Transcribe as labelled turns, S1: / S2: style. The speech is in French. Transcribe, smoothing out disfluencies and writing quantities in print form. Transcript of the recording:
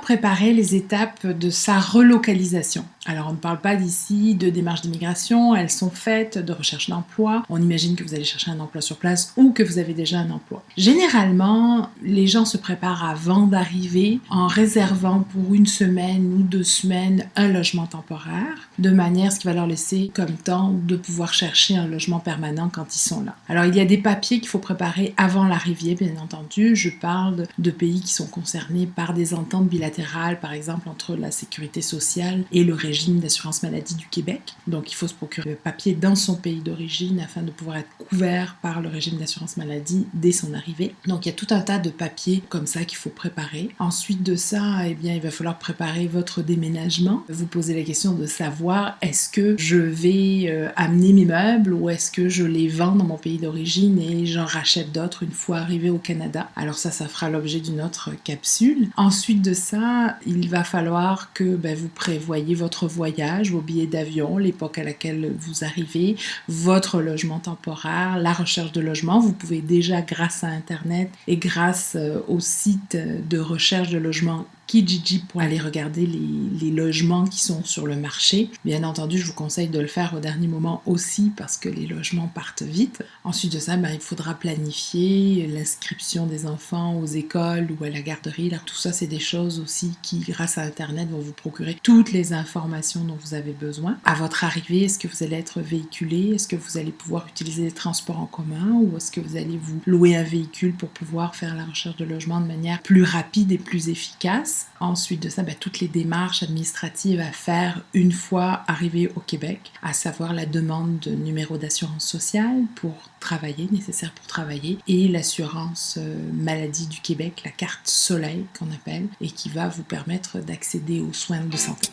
S1: préparer les étapes de sa relocalisation. Alors on ne parle pas d'ici de démarches d'immigration, elles sont faites, de recherche d'emploi. On imagine que vous allez chercher un emploi sur place ou que vous avez déjà un emploi. Généralement, les gens se préparent avant d'arriver en réservant pour 1 semaine ou 2 semaines un logement temporaire, de manière à ce qui va leur laisser comme temps de pouvoir chercher un logement permanent quand ils sont là. Alors il y a des papiers qu'il faut préparer avant l'arrivée, bien entendu. Je parle de pays qui sont concernés par des ententes bilatérales, par exemple entre la Sécurité sociale et le régime d'assurance maladie du Québec. Donc il faut se procurer le papier dans son pays d'origine afin de pouvoir être couvert par le régime d'assurance maladie dès son arrivée. Donc il y a tout un tas de papiers comme ça qu'il faut préparer. Ensuite de ça, eh bien, il va falloir préparer votre déménagement. Vous posez la question de savoir est-ce que je vais amener mes meubles ou est-ce que je les vends dans mon pays d'origine et j'en rachète d'autres une fois arrivé au Canada. Alors ça fera l'objet d'une autre capsule. Ensuite de ça, il va falloir que vous prévoyez votre voyage, vos billets d'avion, l'époque à laquelle vous arrivez, votre logement temporaire, la recherche de logement. Vous pouvez déjà, grâce à Internet et grâce au site de recherche de logement Kijiji, pour aller regarder les logements qui sont sur le marché. Bien entendu, je vous conseille de le faire au dernier moment aussi parce que les logements partent vite. Ensuite de ça, il faudra planifier l'inscription des enfants aux écoles ou à la garderie. Alors, tout ça, c'est des choses aussi qui, grâce à Internet, vont vous procurer toutes les informations dont vous avez besoin. À votre arrivée, est-ce que vous allez être véhiculé? Est-ce que vous allez pouvoir utiliser les transports en commun ou est-ce que vous allez vous louer un véhicule pour pouvoir faire la recherche de logement de manière plus rapide et plus efficace? Ensuite de ça, toutes les démarches administratives à faire une fois arrivé au Québec, à savoir la demande de numéro d'assurance sociale pour travailler, nécessaire pour travailler, et l'assurance maladie du Québec, la carte Soleil qu'on appelle, et qui va vous permettre d'accéder aux soins de santé.